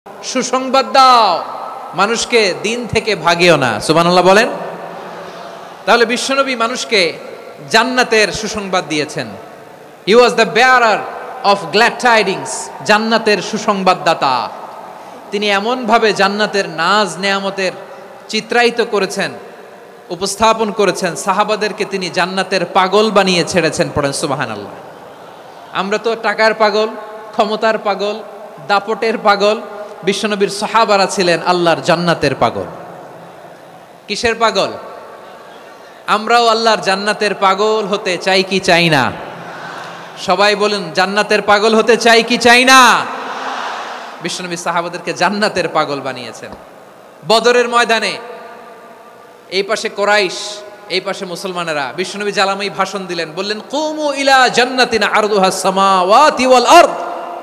সুসংবাদ দাও, মানুষকে দিন থেকে ভাগিও না। সুবহানাল্লাহ বলেন। তাহলে বিশ্বনবী মানুষকে জান্নাতের সুসংবাদ দিয়েছেন। He was the bearer of glad tidings, জান্নাতের সুসংবাদদাতা। তিনি এমনভাবে জান্নাতের নাজ নেয়ামতের চিত্রায়িত করেছেন, উপস্থাপন করেছেন, সাহাবাদেরকে তিনি জান্নাতের পাগল বানিয়ে ছেড়েছেন। পড়েন সুবহানাল্লাহ। আমরা তো টাকার পাগল, ক্ষমতার পাগল, দাপটের পাগল। বিশ্বনবীর সাহাবারা ছিলেন আল্লাহর জান্নাতের পাগল। কিসের পাগল? আমরাও আল্লাহর জান্নাতের পাগল হতে চাই কি চাই না? সবাই বলেন, জান্নাতের পাগল হতে চাই কি চাই না? বিশ্বনবী সাহাবাদেরকে জান্নাতের পাগল বানিয়েছেন। বদরের ময়দানে এই পাশে কোরাইশ, এই পাশে মুসলমানেরা। বিশ্বনবী জালামাই ভাষণ দিলেন, বললেন, কুমু ইলা জান্নাতিন আরদুহাস সামাওয়াতি ওয়াল আরদ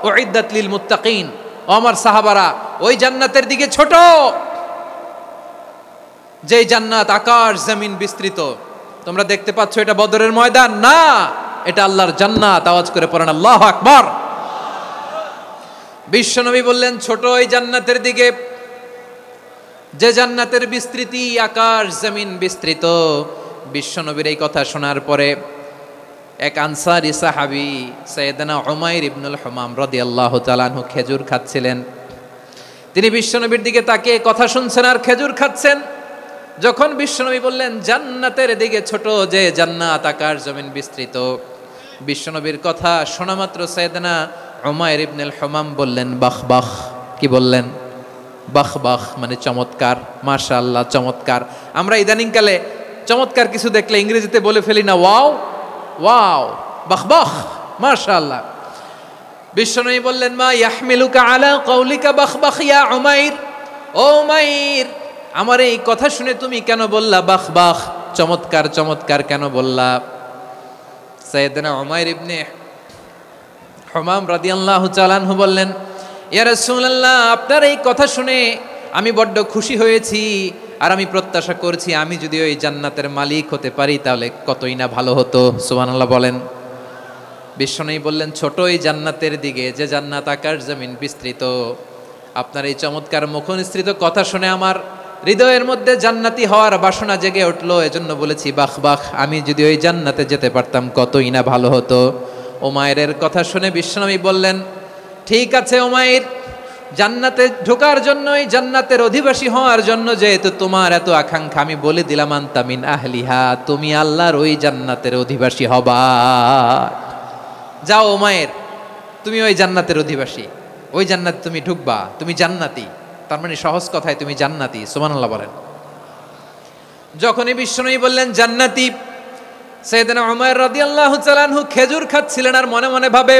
উইদ্দাত লিল মুত্তাকিন। ও আমার সাহাবারা, ওই জান্নাতের দিকে ছোট, যেই জান্নাত আকাশ জমিন বিস্তৃত। তোমরা দেখতে পাচ্ছ এটা বদরের ময়দান না, এটা আল্লাহর জান্নাত। আওয়াজ করে পড়েন আল্লাহু আকবার। বিশ্বনবী বললেন, ছোট ওই জান্নাতের দিকে, যে জান্নাতের বিস্তৃতি আকাশ জমিন বিস্তৃত। বিশ্বনবীর এই কথা শোনার পরে এক আনসারী সাহাবী সাইয়েদনা উমাইর ইবনুল হুমাম রাদিয়াল্লাহু তাআলা আনহু খেজুর খাচ্ছিলেন। তিনি বিশ্বনবীর দিকে তাকিয়ে কথা শুনছেন আর খেজুর খাচ্ছেন। যখন বিশ্বনবী বললেন জান্নাতের দিকে ছোট, যে জান্নাত আকাশ জমিন বিস্তৃত, বিশ্বনবীর কথা শোনা মাত্র সাইয়েদনা উমাইর ইবনুল হুমাম বললেন বাহ বাহ। কি বললেন? বাহ বাহ, মানে চমৎকার, মাশাআল্লাহ, চমৎকার। আমরা ইদানিংকালে চমৎকার কিছু দেখলে ইংরেজিতে বলে ফেলি না, ওয়াও ওয়াও, বাহ বাহ, মাশাআল্লাহ। বিশ্বনবী বললেন, মা ইয়াহমিলুকা আলা কওলিকা বাহ বাহ ইয়া উমাইর। ও উমাইর, আমার এই কথা শুনে তুমি কেন বললা বাহ বাহ, চমৎকার চমৎকার কেন বললা? সাইয়েদনা উমাইর ইবনে হুমাম রাদিয়াল্লাহু তাআলা আনহু বললেন, ইয়া রাসূলুল্লাহ, আপনার এই কথা শুনে আমি বড্ড খুশি হয়েছি, আর আমি প্রত্যাশা করছি আমি যদি ওই জান্নাতের মালিক হতে পারি তাহলে কতই না ভালো হতো। সুবহানাল্লাহ বলেন। বিশ্বনবী বললেন, ছোট এই জান্নাতের দিকে, যে জান্নাত আকাশ জমিন বিস্তৃত। আপনার এই চমৎকার মুখনিসৃত কথা শুনে আমার হৃদয়ের মধ্যে জান্নাতি হওয়ার বাসনা জেগে উঠলো, এজন্য বলেছি বাহ বাহ, আমি যদি ওই জান্নাতে যেতে পারতাম কতই না ভালো হতো। উমাইরের কথা শুনে বিশ্বনবী বললেন, ঠিক আছে উমাইর, জান্নাতে ঢোকার জন্যই, জান্নাতের অধিবাসী হওয়ার জন্য যেহেতু তোমার এত আকাঙ্ক্ষা, আমি বলে দিলাম আনতা মিন আহলিহা, তুমি আল্লাহর ওই জান্নাতের অধিবাসী হবা। যাও উমাইর, তুমি ওই জান্নাতের অধিবাসী, ওই জান্নাতে তুমি ঢুকবা, তুমি জান্নাতি। তার মানে সহজ কথায় তুমি জান্নাতি। সুবহানাল্লাহ বলেন। যখনই বিশ্বনবী বললেন জান্নাতি, সাইয়েদনা উমাইর রাদিয়াল্লাহু তাআলা আনহু খেজুর খাচ্ছিলেন আর মনে মনে ভাবে,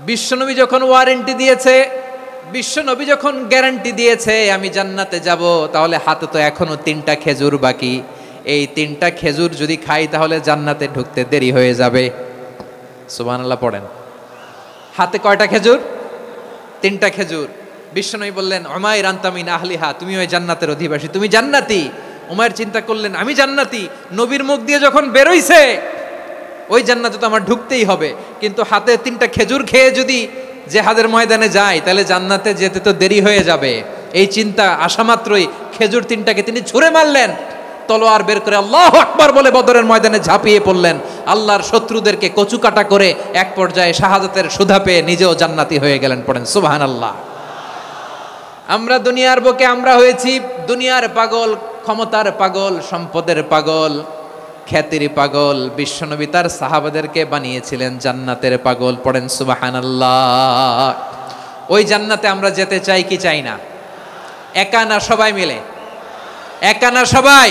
বিশ্বনবী যখন ওয়ারেন্টি দিয়েছে, বিশ্বনবী যখন গ্যারান্টি দিয়েছে আমি জান্নাতে যাব, তাহলে হাতে তো এখনো 3টা খেজুর বাকি। এই 3টা খেজুর যদি খাই তাহলে জান্নাতে ঢুকতে দেরি হয়ে যাবে। সুবহানাল্লাহ পড়েন। হাতে কয়টা খেজুর? 3টা খেজুর। বিশ্বনবী বললেন, উমাইর আনতা মিন আহলিহা, তুমি ওই জান্নাতের অধিবাসী, তুমি জান্নাতি। উমাইর চিন্তা করলেন, আমি জান্নাতি, নবীর মুখ দিয়ে যখন বেরোইছে ওই জান্নাতে তো আমার ঢুকতেই হবে, কিন্তু হাতে 3টা খেজুর খেয়ে যদি জিহাদের ময়দানে যাই তাহলে জান্নাতে যেতে তো দেরি হয়ে যাবে। এই চিন্তা আসা মাত্রই খেজুর 3টাকে তিনি ছুঁড়ে মারলেন, তলোয়ার বের করে আল্লাহু আকবার বলে বদরের ময়দানে ঝাঁপিয়ে পড়লেন। আল্লাহর শত্রুদেরকে কচুকাটা করে এক পর্যায়ে শাহাদাতের সুধা পেয়ে নিজেও জান্নাতি হয়ে গেলেন। পড়েন সুবহানাল্লাহ। আমরা দুনিয়ার বুকে আমরা হয়েছি দুনিয়ার পাগল, ক্ষমতার পাগল, সম্পদের পাগল, খ্যাতির পাগল। বিশ্বনবী তার সাহাবাদেরকে বানিয়েছিলেন জান্নাতের পাগল। পড়েন সুবহানাল্লাহ। ওই জান্নাতে আমরা যেতে চাই কি চাই না? একা না সবাই মিলে? একা না সবাই?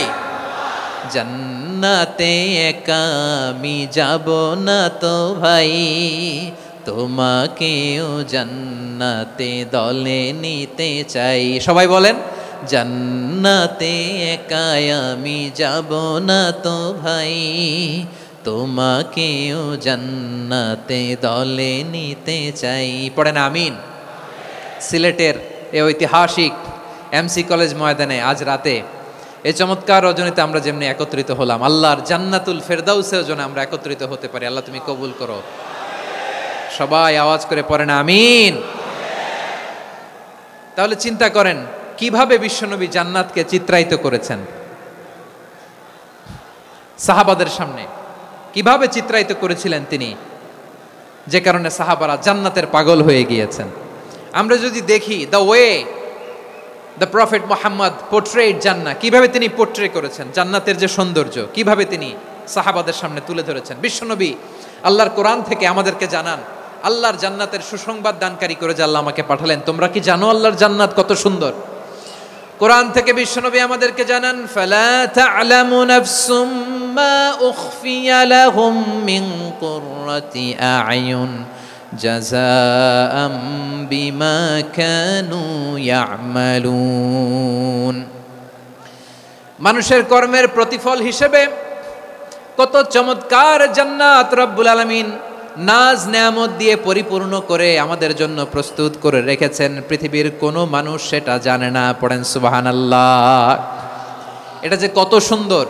জান্নাতে একা আমি যাব না তো ভাই, তোমাকেও জান্নাতে দলে নিতে চাই। সবাই বলেন, জান্নাতে একা আমি যাব না তো ভাই, তোমাকেও জান্নাতে দলে নিতে চাই। পড়েন আমিন। সিলেটের এই ঐতিহাসিক এমসি কলেজ ময়দানে আজ রাতে এই চমৎকার রজনীতে আমরা যেমনি একত্রিত হলাম, আল্লাহর জান্নাতুল ফেরদাউসের জন্য আমরা একত্রিত হতে পারি। আল্লাহ তুমি কবুল করো। সবাই আওয়াজ করে পড়েন আমিন। তাহলে চিন্তা করেন কিভাবে বিশ্বনবী জান্নাতকে চিত্রায়িত করেছেন সাহাবাদের সামনে, কিভাবে চিত্রায়িত করেছিলেন তিনি, যে কারণে সাহাবারা জান্নাতের পাগল হয়ে গিয়েছেন। আমরা যদি দেখি the way the prophet Muhammad portrait জান্নাত, কিভাবে তিনি পোর্ট্রে করেছেন জান্নাতের যে সৌন্দর্য, কিভাবে তিনি সাহাবাদের সামনে তুলে ধরেছেন। বিশ্বনবী আল্লাহর কোরআন থেকে আমাদেরকে জানান, আল্লাহর জান্নাতের সুসংবাদ দানকারী করে যে আল্লাহ আমাকে পাঠালেন, তোমরা কি জানো আল্লাহর জান্নাত কত সুন্দর? কোরআন থেকে বিশ্বনবী আমাদেরকে জানান, ফালা তা'লামু নাফসুম মা উখফিয়া লাহুম মিন কুররাতি আ'য়ুন জাযাআম বিমা কানু ইয়া'মালুন। মানুষের কর্মের প্রতিফল হিসেবে কত চমৎকার জান্নাত রব্বুল আলামিন নাজ নেয়ামত দিয়ে পরিপূর্ণ করে আমাদের জন্য প্রস্তুত করে রেখেছেন। পৃথিবীর কোনো মানুষ সেটা জানে না। পড়েন সুবহানাল্লাহ। এটা যে কত সুন্দর,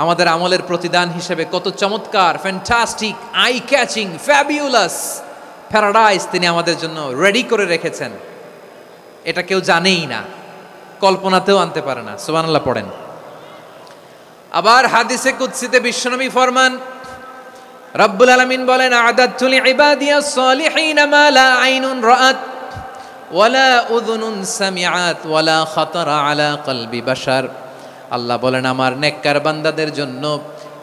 আমাদের আমলের প্রতিদান হিসেবে কত চমৎকার, fantastic, eye catching, fabulous paradise তিনি আমাদের জন্য রেডি করে রেখেছেন। এটা কেউ জানেই না, কল্পনাতেও আনতে পারে না। সুবহানাল্লাহ পড়েন। আবার হাদিসে কুদসিতে বিশ্বনবী ফরমান, রব্বুল আলামিন বলেন, আ'দাতু লিইবাদিয়াস সালিহিন মা লা আইনুন রাআত ওয়ালা উযুনুন সামিআত ওয়ালা খাতারা আলা কলবি বাশার। আল্লাহ বলেন, আমার নেককার বান্দাদের জন্য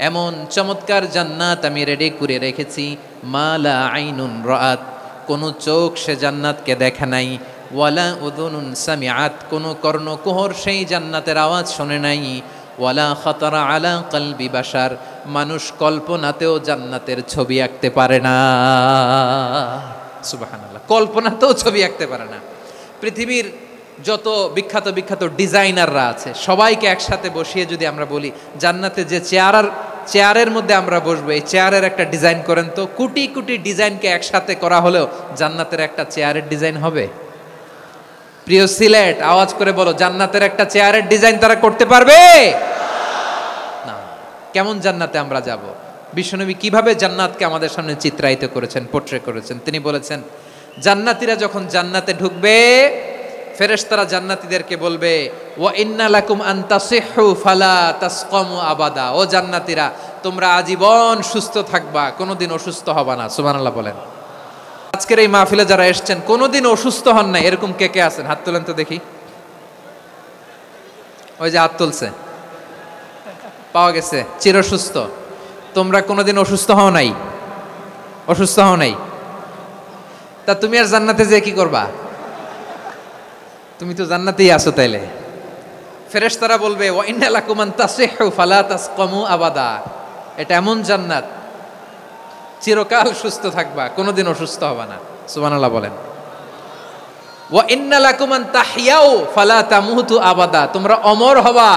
এমন চমৎকার জান্নাত আমি রেডি করে রেখেছি, মা লা আইনুন রাআত, কোনো চোখ সে জান্নাতকে দেখে নাই, ওয়ালা উযুনুন সামিআত, কোনো কর্ণকুহর সেই জান্নাতের আওয়াজ শোনে নাই, ওয়ালা খাতারা আলা কলবি বাশার, মানুষ কল্পনাতেও জান্নাতের ছবি আঁকতে পারে না। সুবহানাল্লাহ, কল্পনাতেও ছবি আঁকতে পারে না। পৃথিবীর যত বিখ্যাত বিখ্যাত ডিজাইনাররা আছে সবাইকে একসাথে বসিয়ে যদি আমরা বলি জান্নাতে যে চেয়ারের মধ্যে আমরা বসবো, এই চেয়ারের একটা ডিজাইন করেন তো, কোটি কোটি ডিজাইনকে একসাথে করা হলেও জান্নাতের একটা চেয়ারের ডিজাইন হবে? প্রিয় সিলেট, আওয়াজ করে বলো, জান্নাতের একটা চেয়ারের ডিজাইন তারা করতে পারবে না। কেমন জান্নাতে আমরা যাব? বিশ্বনবী কিভাবে জান্নাতকে আমাদের সামনে চিত্রায়িত করেছেন, পোর্ট্রে করেছেন। তিনি বলেছেন, জান্নাতীরা যখন জান্নাতে ঢুকবে, ফেরেশতারা জান্নাতীদেরকে বলবে, ওয়া ইন্না লাকুম আন তাসিহু ফালা তাসকামু আবাদা। ও জান্নাতীরা, তোমরা আজীবন সুস্থ থাকবা, কোনোদিন অসুস্থ হবা না। সুবহানাল্লাহ বলেন। আজকের এই মাহফিলে যারা এসেছেন কোনোদিন অসুস্থ হন নাই, এরকম কে কে আছেন? হাত তোলেন তো দেখি। ওই যে হাত তুলছে, পাওয়া গেছে, চিরসুস্থ। তোমরা কোনোদিন অসুস্থ হও নাই? অসুস্থ হও নাই? তা তুমি আর জান্নাতে যে কি করবা? তুমি তো জান্নাতেই আছো। তাইলে ফেরেশতারা বলবে, ওয়া ইন্না লাকুম আন তাসিহু ফালা তাসকামু আবাদা। এটা এমন জান্নাত, চিরকাল সুস্থ থাকবা, কোনোদিন অসুস্থ হবা না। সুবহানাল্লাহ বলেন। ওয়া ইন্না লাকুম আন তাহইয়াউ ফালা তামুতু আবাদা। তোমরা অমর হবা,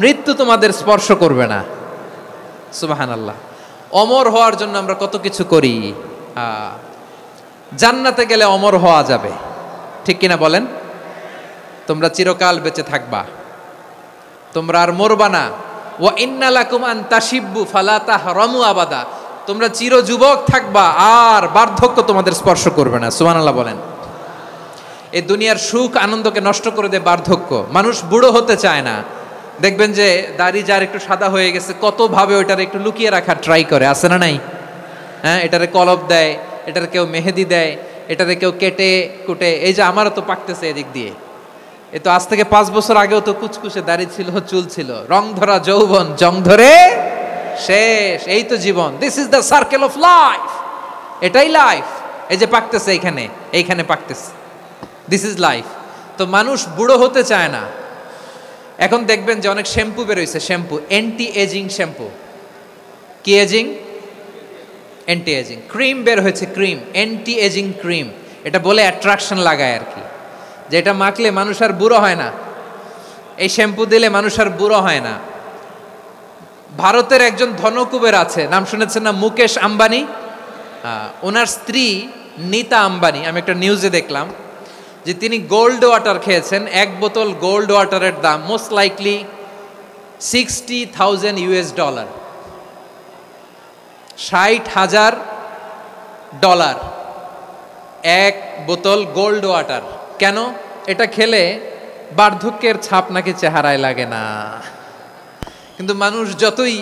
মৃত্যু তোমাদের স্পর্শ করবে না। সুবহানাল্লাহ। অমর হওয়ার জন্য আমরা কত কিছু করি। জান্নাতে গেলে অমর হওয়া যাবে, ঠিক কিনা বলেন? তোমরা চিরকাল বেঁচে থাকবা, তোমরা আর মরবা না। ওয়া ইন্না লাকুম আন তাশিব্বু ফালা তাহরামু আবাদা। তোমরা চির যুবক থাকবা, আর বার্ধক্য তোমাদের স্পর্শ করবে না। সুবহানাল্লাহ বলেন। এই দুনিয়ার সুখ আনন্দকে নষ্ট করে দেয় বার্ধক্য। মানুষ বুড়ো হতে চায় না। দেখবেন যে দাড়ি যার একটু সাদা হয়ে গেছে, কত ভাবে ওইটার একটু লুকিয়ে রাখার ট্রাই করে, আছে না নাই? হ্যাঁ, এটারে কলপ দেয়, এটার কেউ মেহেদি দেয়, এটারে কেউ কেটে কুটে। এই যে আমারও তো পাকতেছে এদিক দিয়ে, এ তো আজ থেকে 5 বছর আগেও তো কুচকুচে দাড়ি ছিল, চুল ছিল, রং ধরা যৌবন, জং ধরে শেষ। এই তো জীবন। This is the circle of life. এটাই লাইফ। এই যে পাকতেছে এইখানে, এইখানে পাকতেছে, দিস ইজ লাইফ। তো মানুষ বুড়ো হতে চায় না। এখন দেখবেন যে অনেক শ্যাম্পু বেরোইছে, শ্যাম্পু, অ্যান্টি এজিং শ্যাম্পু। কি এজিং? Anti ageing. ক্রিম বের হয়েছে, ক্রিম, অ্যান্টি এজিং ক্রিম। এটা বলে অ্যাট্রাকশন লাগায় আর কি, যে এটা মাখলে মানুষ আর বুড়ো হয় না, এই শ্যাম্পু দিলে মানুষ আর বুড়ো হয় না। ভারতের একজন ধনকুবের আছে, নাম শুনেছেন না? মুকেশ আম্বানি। ওনার স্ত্রী নীতা আম্বানি, আমি একটা নিউজে দেখলাম যে তিনি গোল্ড ওয়াটার খেয়েছেন। 1 বোতল গোল্ড ওয়াটারের দাম মোস্ট লাইকলি $60,000 $60,000 1 বোতল গোল্ড ওয়াটার। কেন? এটা খেলে বার্ধক্যের ছাপ নাকি চেহারায় লাগে না। কিন্তু মানুষ যতই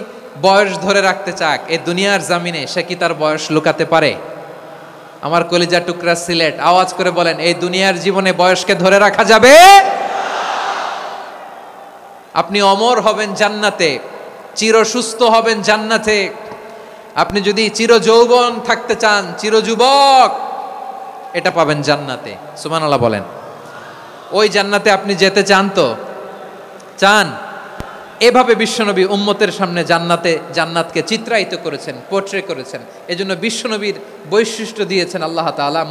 বয়স ধরে রাখতে চাক এই দুনিয়ার জামিনে, সে কি তার বয়স লুকাতে পারে? আমার কলিজা টুকরা সিলেট, আওয়াজ করে বলেন, এই দুনিয়ার জীবনে বয়সকে ধরে রাখা যাবে? আপনি অমর হবেন জান্নাতে, চির সুস্থ হবেন জান্নাতে। আপনি যদি চির যৌবন থাকতে চান, চির যুবক, এটা পাবেন জান্নাতে। সুবহানাল্লাহ বলেন। ওই জান্নাতে আপনি যেতে চান তো? চান? এভাবে বিশ্বনবী উম্মতের সামনে জান্নাতকে চিত্রায়িত করেছেন, পোর্ট্রে করেছেন। এজন্য বিশ্বনবীর বৈশিষ্ট্য দিয়েছেন আল্লাহ তাআলা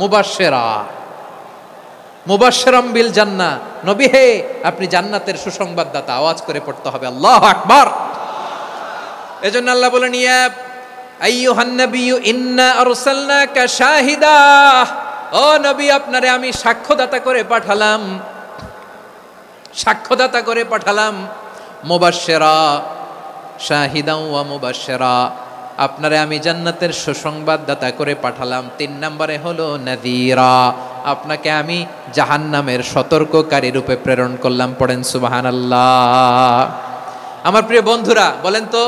মুবাশশিরাম বিল জান্নাহ। নবী হে, আপনি জান্নাতের সুসংবাদদাতা। আওয়াজ করে পড়তে হবে আল্লাহু আকবার। এজন্য আল্লাহ বলেন, ইয়া আইয়ুহান নাবিয়্যু ইন্না আরসালনাকা শাহিদা। ও নবী, আপনারে আমি সাক্ষ্যদাতা করে পাঠালাম, সাক্ষ্যদাতা করে পাঠালাম। মুবাশশিরা, শাহিদাও ওয়া মুবাশশিরা, আপনারে আমি জান্নাতের সুসংবাদদাতা করে পাঠালাম। 3 নম্বরে হলো নাযীরা, আপনাকে আমি জাহান্নামের সতর্ককারী রূপে প্রেরণ করলাম। পড়েন সুবহানাল্লাহ। আমার প্রিয় বন্ধুরা, বলেন তো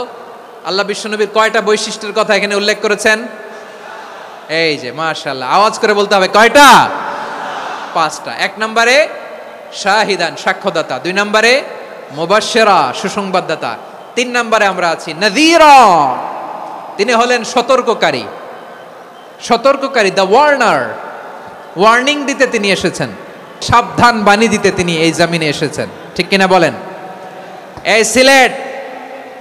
আল্লাহ বিশ্বনবীর কয়টা বৈশিষ্ট্যের কথা এখানে উল্লেখ করেছেন? এই যে মাশাআল্লাহ, আওয়াজ করে বলতে হবে, কয়টা? 5টা। 1 নম্বরে শাহিদান, সাক্ষ্যদাতা। 2 নম্বরে মুবাশশিরা, সুসংবাদদাতা। 3 নম্বরে আমরা আছি নাযীরা, তিনি হলেন সতর্ককারী। সতর্ককারী, দ্য ওয়ার্নার, ওয়ার্নিং দিতে তিনি এসেছেন, সাবধান বাণী দিতে তিনি এই জমিনে এসেছেন। ঠিক কিনা বলেন? এই সিলেট,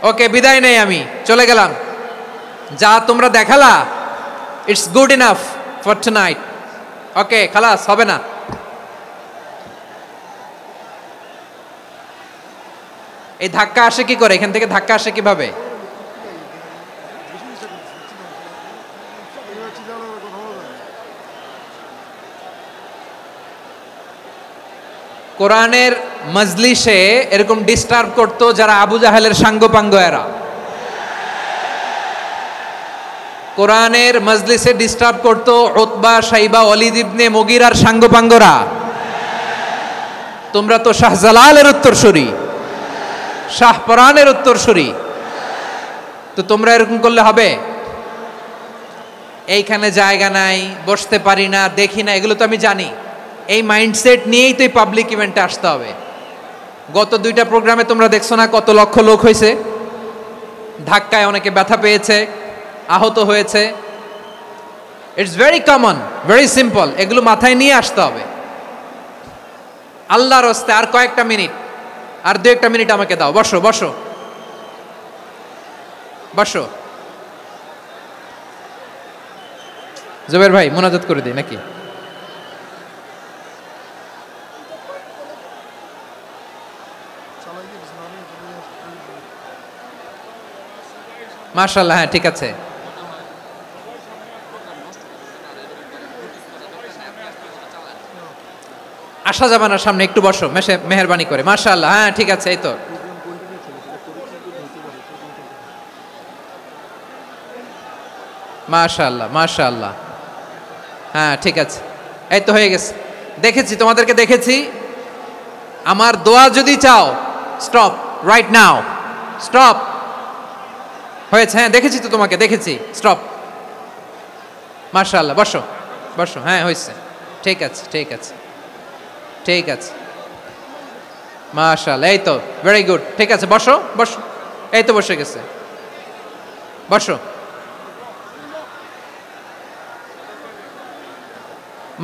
ওকে বিদায় নেই, আমি চলে গেলাম। যা তোমরা দেখালা, it's good enough for tonight. Okay, খালাস, হবে না। এই ধাক্কা আসে কি করে? এখান থেকে ধাক্কা আসে কিভাবে? কোরআনের মজলিসে এরকম ডিস্টার্ব করতো যারা আবু জাহেলের সাঙ্গপাঙ্গ এরা। কোরআনের মজলিসে ডিস্টার্ব করতো উতবা, শাইবা, ওয়ালিদ ইবনে মুগীরার সাঙ্গপাঙ্গরা। তোমরা তো শাহজালালের উত্তরসূরি, শাহপরানের উত্তরসূরি, তো তোমরা এরকম করলে হবে? এইখানে জায়গা নাই, বসতে পারি না, দেখি না, এগুলো তো আমি জানি। এই মাইন্ডসেট নিয়েই তো এই পাবলিক ইভেন্টে আসতে হবে। গত 2টা প্রোগ্রামে তোমরা দেখছো না কত লক্ষ লোক হয়েছে? ধাক্কায় অনেকে ব্যথা পেয়েছে, আহত হয়েছে। It's very common, very simple. এগুলো মাথায় নিয়ে আসতে হবে। আল্লাহর রাস্তায় আর কয়েকটা মিনিট, আর 2-1টা মিনিট আমাকে দাও। বসো বসো বসো। জুবের ভাই, মোনাজাত করে দিই নাকি? মাশাআল্লাহ, হ্যাঁ ঠিক আছে। আসা যাবে না সামনে, একটু বসো মেহেরবানি করে। মাশাআল্লাহ, হ্যাঁ ঠিক আছে। এই তো মাশাআল্লাহ, মাশাআল্লাহ, হ্যাঁ ঠিক আছে। এই তো হয়ে গেছে। দেখেছি, তোমাদেরকে দেখেছি। আমার দোয়া যদি চাও, স্টপ রাইট নাও, স্টপ। হয়েছে? হ্যাঁ দেখেছি তো, তোমাকে দেখেছি। স্টপ। মাশাআল্লাহ, বসো বসো। হ্যাঁ হয়েছে, ঠিক আছে ঠিক আছে ঠিক আছে। মাশাআল্লাহ, এই তো ভেরি গুড। ঠিক আছে, বসো বসো। এই তো বসে গেছে, বসো।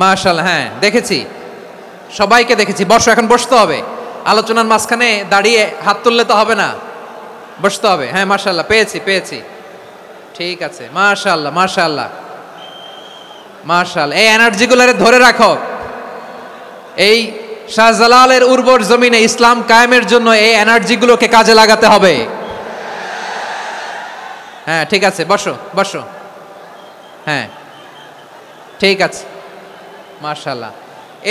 মাশাআল্লাহ, হ্যাঁ দেখেছি, সবাইকে দেখেছি। বসো, এখন বসতে হবে। আলোচনার মাঝখানে দাঁড়িয়ে হাত তুললে তো হবে না, বসতে হবে। হ্যাঁ মাশাআল্লাহ, পেয়েছি পেয়েছি। ঠিক আছে, মাশাআল্লাহ মাশাআল্লাহ মাশাআল্লাহ। এই এনার্জিগুলোরে ধরে রাখো। এই শাহজালালের উর্বর জমিনে ইসলাম কায়েমের জন্য এই এনার্জিগুলোকে কাজে লাগাতে হবে। হ্যাঁ ঠিক আছে, বসো বসো। হ্যাঁ ঠিক আছে, মাশাআল্লাহ।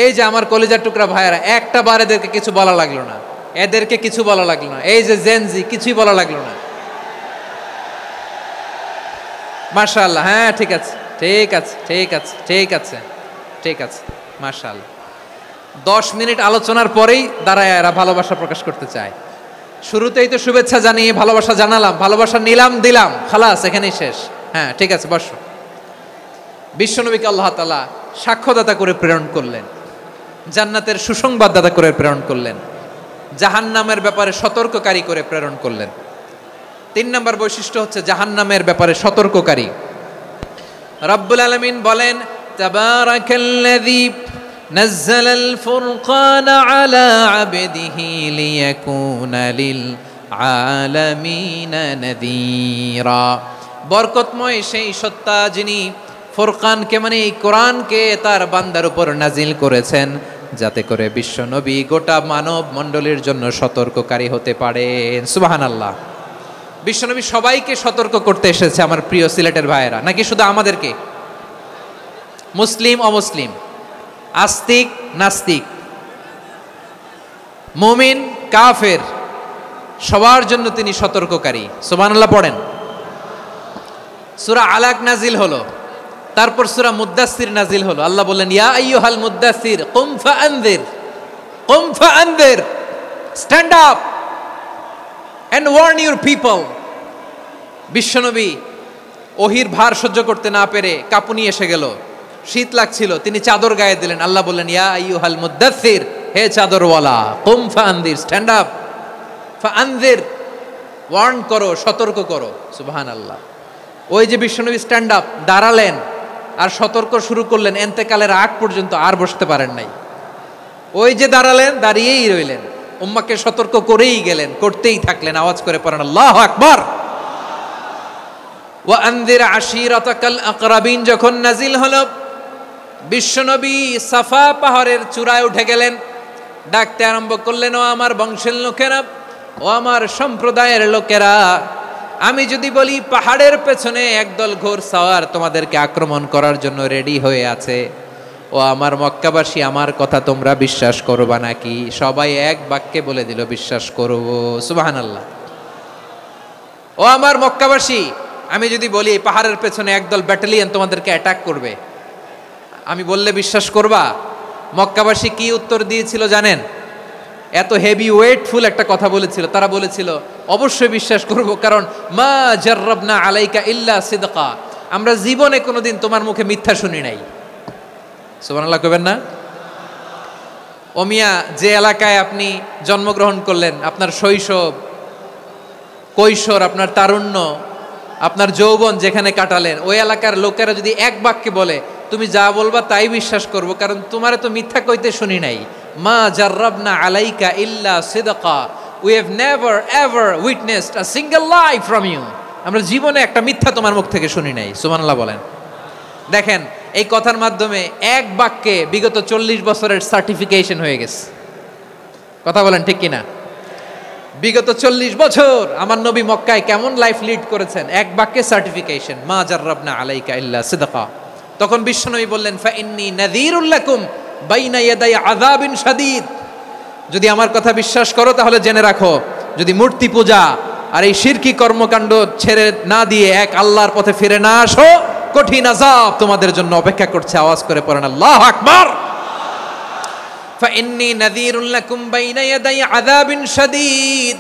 এই যে আমার কলিজার টুকরা ভাইয়েরা, একটা বার এদেরকে কিছু বলা লাগলো না, এদেরকে কিছু বলা লাগলো না। এই যে জেনজি, কিছুই বলা লাগলো না। মাশাআল্লাহ, হ্যাঁ ঠিক আছে ঠিক আছে ঠিক আছে ঠিক আছে ঠিক আছে। মাশাআল্লাহ 10 মিনিট আলোচনার পরেই দাঁড়ায় এরা ভালোবাসা প্রকাশ করতে চায়। শুরুতেই তো শুভেচ্ছা জানিয়ে ভালোবাসা জানালাম, ভালোবাসা নিলাম দিলাম, খালাস এখানেই শেষ। হ্যাঁ ঠিক আছে বসো। বিশ্বনবীকে আল্লাহ তাআলা সাক্ষ্যদাতা করে প্রেরণ করলেন, জান্নাতের সুসংবাদদাতা করে প্রেরণ করলেন, জাহান্নামের ব্যাপারে সতর্ককারী করে প্রেরণ করলেন। 3 নম্বর বৈশিষ্ট্য হচ্ছে জাহান্নামের ব্যাপারে সতর্ককারী। রব্বুল আলামিন বলেন, তাবারাকাল্লাযী নাযালাল ফুরকানা আলা আবদিহি লিয়াকুনা লিল আলামিনা নাযীরা। বরকতময় সেই সত্তা যিনি ফুরকানকে মানে এই কোরআনকে তার বান্দার উপর নাজিল করেছেন, যাতে করে বিশ্ব নবী গোটা মানব মণ্ডলীর জন্য সতর্ককারী হতে পারেন। সুবহানাল্লাহ। বিশ্বনবী সবাইকে সতর্ক করতে এসেছে আমার প্রিয় সিলেটের ভাইয়েরা, নাকি শুধু আমাদেরকে? মুসলিম অমুসলিম, আস্তিক নাস্তিক, মুমিন কাফের, সবার জন্য তিনি সতর্ককারী। সুবহানাল্লাহ পড়েন। সূরা আলাক নাজিল হলো, তারপর সূরা মুদ্দাসসির নাজিল হলো। আল্লাহ বললেন, ইয়া আইয়ুহাল মুদ্দাসসির কুম ফাআনযির, কুম ফাআনযির, stand up and warn your people. বিশ্বনবী ওহির ভার সহ্য করতে না পেরে কাঁপুনি এসে গেল, শীত লাগছিল, তিনি চাদর গায়ে দিলেন। আল্লাহ বললেন, ইয়া আইয়ুহাল মুদ্দাসসির, হে চাদরওয়ালা, কুম ফাআনযির, স্ট্যান্ড আপ, ফাআনযির, ওয়ার্ন করো, সতর্ক করো। সুবহানাল্লাহ। ওই যে বিশ্বনবী স্ট্যান্ড আপ, দাঁড়ালেন আর সতর্ক শুরু করলেন, এন্তেকালের আগ পর্যন্ত আর বসতে পারেন নাই। ওই যে দাঁড়ালেন, দাঁড়িয়েই রইলেন, উম্মাকে সতর্ক করেই গেলেন, করতেই থাকলেন। আওয়াজ করে পড়েন আল্লাহু আকবার। ওয়া আনযির আশীরাতাকাল আকরাবিন যখন নাজিল হলো, বিশ্বনবী সাফা পাহাড়ের চূড়ায় উঠে গেলেন, ডাকতে আরম্ভ করলেন, ও আমার বংশের লোকেরা, ও আমার সম্প্রদায়ের লোকেরা, আমি যদি বলি পাহাড়ের পেছনে একদল ঘোড়সাওয়ার তোমাদেরকে আক্রমণ করার জন্য রেডি হয়ে আছে, ও আমার মক্কাবাসী, আমার কথা তোমরা বিশ্বাস করবা নাকি? সবাই এক বাক্যে বলে দিল, বিশ্বাস করব। সুবহানাল্লাহ। ও আমার মক্কাবাসী, আমি যদি বলি এই পাহাড়ের পেছনে একদল ব্যাটালিয়ন তোমাদেরকে অ্যাটাক করবে, আমি বললে বিশ্বাস করবা? মক্কাবাসী কি উত্তর দিয়েছিল জানেন? এত হেভি ওয়েটফুল একটা কথা বলেছিল। তারা বলেছিল, অবশ্যই বিশ্বাস করব, কারণ মা জাররাবনা আলাইকা ইল্লা সিদকা, আমরা জীবনে কোনোদিন তোমার মুখে মিথ্যা শুনি নাই। সুবহানাল্লাহ কইবেন না? ও মিয়া, যে এলাকায় আপনি জন্মগ্রহণ করলেন, আপনার শৈশব, কৈশোর, আপনার তারুণ্য, আপনার যৌবন যেখানে কাটালেন, ওই এলাকার লোকেরা যদি এক বাক্যে বলে তুমি যা বলবা তাই বিশ্বাস করব, কারণ তোমারে তো মিথ্যা কইতে শুনি নাই। মা জাররাবনা আলাইকা ইল্লা সিদকা, we have never ever witnessed a single lie from you, আমরা জীবনে একটা মিথ্যা তোমার মুখ থেকে শুনি নাই। সুবহানাল্লাহ বলেন। দেখেন, এই কথার মাধ্যমে এক বাক্যে বিগত 40 বছরের সার্টিফিকেশন হয়ে গেছে। কথা বলেন ঠিক কিনা? বিগত 40 বছর আমার নবী মক্কায় কেমন লাইফ লিড করেছেন, এক বাক্যে সার্টিফিকেশন, মা জাররাবনা আলাইকা ইল্লা সিদকা। তখন বিশ্বনবী বললেন, ফাইন্নী নাযীরুল লাকুম বাইনা ইয়াদাই আযাবিন শাদীদ, যদি আমার কথা বিশ্বাস করো তাহলে জেনে রাখো, যদি মূর্তি পূজা আর এই শিরকি কর্মকাণ্ড ছেড়ে না দিয়ে এক আল্লাহর পথে ফিরে না আসো, কঠিন আযাব তোমাদের জন্য অপেক্ষা করছে। আওয়াজ করে পড়েন আল্লাহু আকবার। ফাইন্নী নাযীরুল লাকুম বাইনা ইয়াদাই আযাবিন শাদীদ,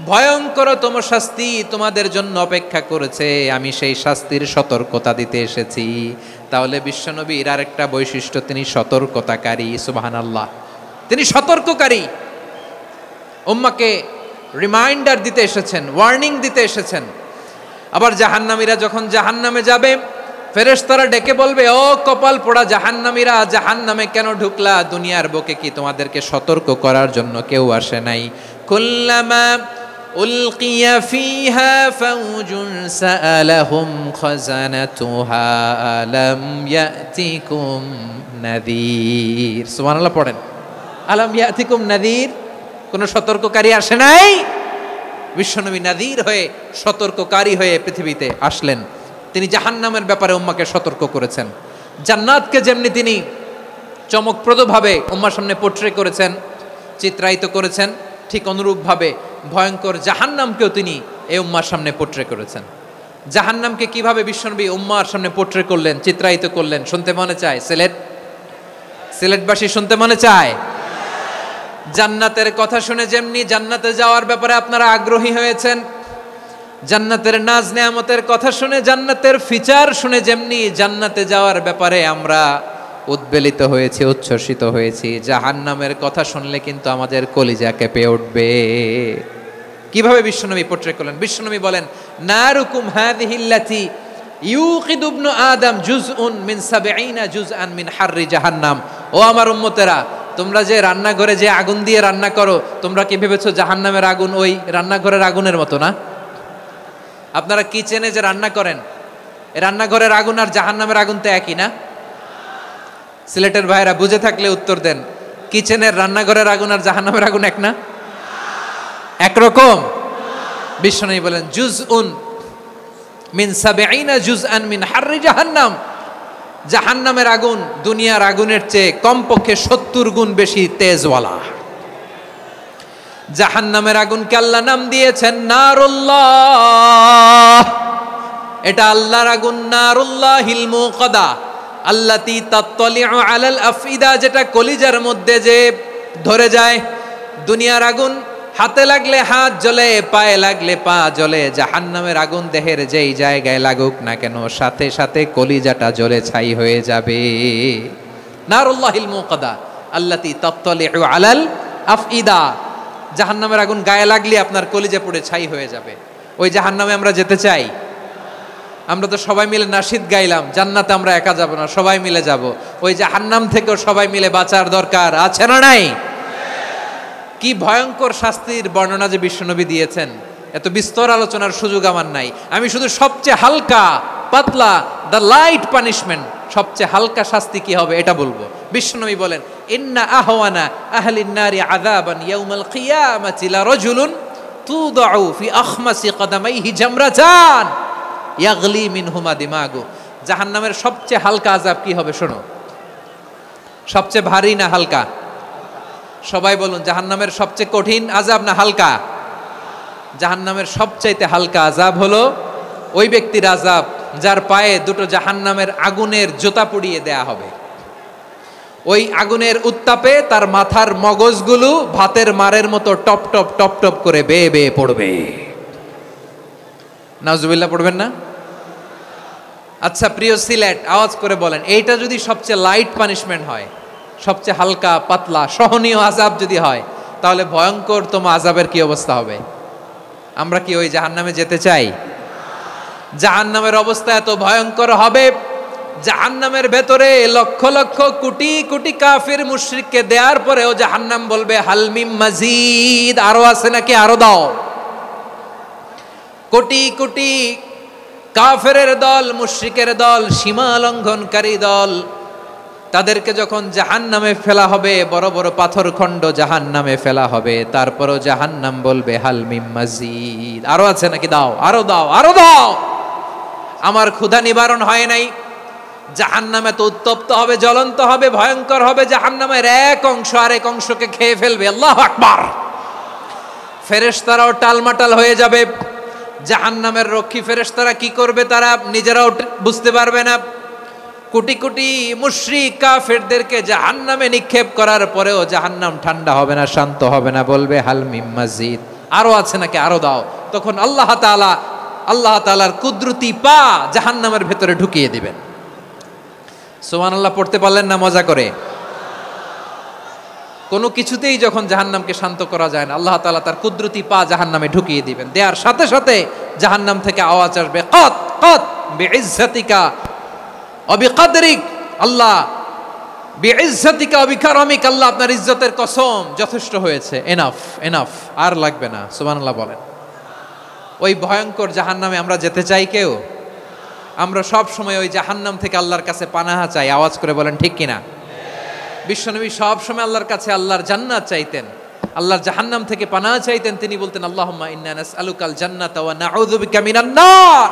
ভয়ঙ্করতম শাস্তি তোমাদের জন্য অপেক্ষা করেছে, আমি সেই শাস্তির সতর্কতা দিতে এসেছি। তাহলে বিশ্বনবীর আরেকটা বৈশিষ্ট্য, তিনি সতর্কতাকারী। সুবহানাল্লাহ, তিনি সতর্ককারী। উম্মাকে রিমাইন্ডার দিতে এসেছেন, ওয়ার্নিং দিতে এসেছেন। আবার জাহান্নামীরা যখন জাহান্নামে যাবে, ফেরেশতারা ডেকে বলবে, ও কপাল পোড়া জাহান্নামীরা, জাহান্নামে কেন ঢুকলা? দুনিয়ার বুকে কি তোমাদেরকে সতর্ক করার জন্য কেউ আসে নাই? কুল্লামা উলকিয়া ফিহা ফাউজুন সাআলাহুম খাযানাতুহা আলাম ইয়াতিকুম নাযীর। সুবহানাল্লাহ পড়েন। আলাম ইয়াতিকুম নাযীর, কোন সতর্ককারী আসে নাই? বিশ্বনবী নাযীর হয়ে, সতর্ককারী হয়ে পৃথিবীতে আসলেন। তিনি জাহান্নামের ব্যাপারে উম্মাকে সতর্ক করেছেন। জান্নাতকে যেমনি তিনি চমকপ্রদভাবে উম্মার সামনে পোট্রে করেছেন, চিত্রায়িত করেছেন, ঠিক অনুরূপভাবে ভয়ঙ্কর জাহান্নামকেও তিনি এই উম্মার সামনে পোট্রে করেছেন। জাহান্নামকে কিভাবে বিশ্বনবী উম্মার সামনে পোট্রে করলেন, চিত্রায়িত করলেন, শুনতে মনে চায়? সিলেটবাসী শুনতে মনে চায়? জান্নাতের কথা শুনে যেমনি জান্নাতে যাওয়ার ব্যাপারে আপনারা আগ্রহী হয়েছেন, জান্নাতের নাজ নেয়ামতের কথা শুনে, জান্নাতের ফিচার শুনে যেমনি জান্নাতে যাওয়ার ব্যাপারে আমরা উদ্বেলিত হয়েছি, উচ্ছ্বসিত হয়েছি, জাহান্নামের কথা শুনলে কিন্তু আমাদের কলিজা কেঁপে উঠবে। কিভাবে বিশ্বনবী পোট্রে করলেন? বিশ্বনবী বলেন, নারুকুম হাযিহিল্লাতী ইউকিদু ইবনু আদম জুজউন মিন ৭০ জুজআন মিন হাররি জাহান্নাম। ও আমার উম্মতেরা, তোমরা যে রান্নাঘরে যে আগুন দিয়ে রান্না করো, তোমরা কি ভেবেছো জাহান্নামের আগুন ওই রান্নাঘরের আগুনের মতো না? আপনারা কিচেনে যে রান্না করেন, রান্নাঘরের আগুন আর জাহান্নামের আগুন তো একই না? সিলেটের ভাইরা বুঝে থাকলে উত্তর দেন, কিচেনের রান্নাঘরের আগুন আর জাহান্নামের আগুন এক না? একরকম? বিশ্বনবী বলেন, জুজউন মিন ৭০ জুজআন মিন হাররি জাহান্নাম। জাহান্নামের আগুন দুনিয়ার আগুনের চেয়ে কমপক্ষে ৭০ গুণ বেশি তেজওয়ালা। জাহান্নামের আগুনকে আল্লাহ নাম দিয়েছেন নারুল্লাহ। এটা আল্লাহর আগুন, নারুল্লাহিল মুকাদা আল্লাতী তাত্তালিউ আলাল আফইদা, যেটা কলিজার মধ্যে যে ধরে যায়। দুনিয়ার আগুন হাতে লাগলে হাত জ্বলে, পায়ে লাগলে পা জ্বলে। জাহান্নামের আগুন দেহের যেই জায়গায় লাগুক না কেন, সাথে সাথে কলিজাটা জ্বলে ছাই হয়ে যাবে। নারুল্লাহিল মুকাদা আল্লাতী তাত্তালিউ আলাল আফইদা। জাহান্নামের আগুন গায়ে লাগলে আপনার কলিজা পুড়ে ছাই হয়ে যাবে। ওই জাহান্নামে আমরা যেতে চাই? আমরা তো সবাই মিলে নাশিদ গাইলাম, জান্নাতে আমরা একা যাব না, সবাই মিলে যাব। ওই জাহান্নাম থেকেও সবাই মিলে বাঁচার দরকার আছে না নাই? কি ভয়ঙ্কর শাস্তির বর্ণনা যে বিশ্বনবী দিয়েছেন, এত বিস্তর আলোচনার সুযোগ আমার নাই। আমি শুধু সবচেয়ে হালকা পাতলা, দ্য লাইট পানিশমেন্ট, সবচেয়ে হালকা শাস্তি কি হবে এটা বলবো। বিশ্বনবী বলেন, ইন্না আহওয়ানা আহলিন নারি আযাবান ইয়াউমাল কিয়ামাতি লা রাজুলুন তুদাউ ফি আখমাসি কদামাইহি জামরাতান ইয়াগলি মিনহুমা দিমাগু। জাহান্নামের সবচেয়ে হালকা আযাব কি হবে শোনো। সবচেয়ে ভারী না হালকা? সবাই বলুন, জাহান্নামের সবচেয়ে কঠিন আযাব না হালকা? জাহান্নামের সবচাইতে হালকা আযাব হলো ওই ব্যক্তির আযাব যার পায়ে দুটো জাহান্নামের আগুনের জুতা পুড়িয়ে দেয়া হবে। ওই আগুনের উত্তাপে তার মাথার মগজগুলো ভাতের মারের মতো টপ টপ টপ টপ করে বেয়ে বেয়ে পড়বে। নাউজুবিল্লাহ পড়বেন না? আচ্ছা প্রিয় সিলেট, আওয়াজ করে বলেন, এইটা যদি সবচেয়ে লাইট পানিশমেন্ট হয়, সবচেয়ে হালকা পাতলা সহনীয় আযাব যদি হয়, তাহলে ভয়ঙ্কর তোমা আযাবের কি অবস্থা হবে? আমরা কি ওই জাহান্নামে যেতে চাই? জাহান্নামের অবস্থা এত ভয়ঙ্কর হবে, জাহান্নামের ভেতরে লক্ষ লক্ষ কোটি কোটি কাফির মুশরিককে দেওয়ার পরেও জাহান্নাম বলবে হালমিম মাজিদ, আরো আছে নাকি, আরো দাও। কোটি কোটি কাফেরের দল, মুশরিকের দল, সীমা লঙ্ঘনকারী দল, তাদেরকে যখন জাহান্নামে ফেলা হবে, বড় বড় পাথর খণ্ড জাহান্নামে ফেলা হবে, তারপরও জাহান্নাম বলবে হালমিম মাজিদ, আরো আছে নাকি, দাও, আরো দাও, আরো দাও। আমার ক্ষুধা নিবারণ হয় নাই। জাহান্নামে তো উত্তপ্ত হবে, জ্বলন্ত হবে, ভয়ঙ্কর হবে। জাহান্নামের এক অংশ আরেক অংশকে খেয়ে ফেলবে। আল্লাহু আকবার। ফেরেশতারাও টালমাটাল হয়ে যাবে। জাহান্নামের রক্ষী ফেরেশতারা কি করবে তারা নিজেরাও বুঝতে পারবে না। কোটি কোটি মুশরিক কাফেরদেরকে জাহান্নামে নিক্ষেপ করার পরেও জাহান্নাম ঠান্ডা হবে না, শান্ত হবে না, বলবে হালমিম মাজিদ, আরো আছে নাকি, আরো দাও। তখন আল্লাহ তাআলার কুদরতি পা জাহান্নামের ভেতরে ঢুকিয়ে দিবেন। সুবহানাল্লাহ পড়তে পারলেন না মজা করে? কোনো কিছুতেই যখন জাহান্নামকে শান্ত করা যায় না, আল্লাহ তাআলা তার কুদরতি পা জাহান্নামে ঢুকিয়ে দিবেন। দেওয়ার সাথে সাথে জাহান্নাম থেকে আওয়াজ আসবে, কত কত বিইজ্জাতিকা ওয়া বিকদরিক, আল্লাহ বিইজ্জাতিকা ওয়া বিকারমিক, আল্লাহ আপনার ইজ্জতের কসম, যথেষ্ট হয়েছে, এনাফ এনাফ, আর লাগবে না। সুবহানাল্লাহ বলেন। ওই ভয়ঙ্কর জাহান্নামে আমরা যেতে চাই কেউ? আমরা সব সময় ওই জাহান্নাম থেকে আল্লাহর কাছে পানাহা চাই। আওয়াজ করে বলেন ঠিক কিনা? বিশ্বনবী সব সময় আল্লাহর কাছে আল্লাহর জান্নাত চাইতেন, আল্লাহর জাহান্নাম থেকে পানাহা চাইতেন। তিনি বলতেন, আল্লাহুম্মা ইন্না নাসআলুকাল জান্নাতা ওয়া নাউযু বিকা মিনান নার।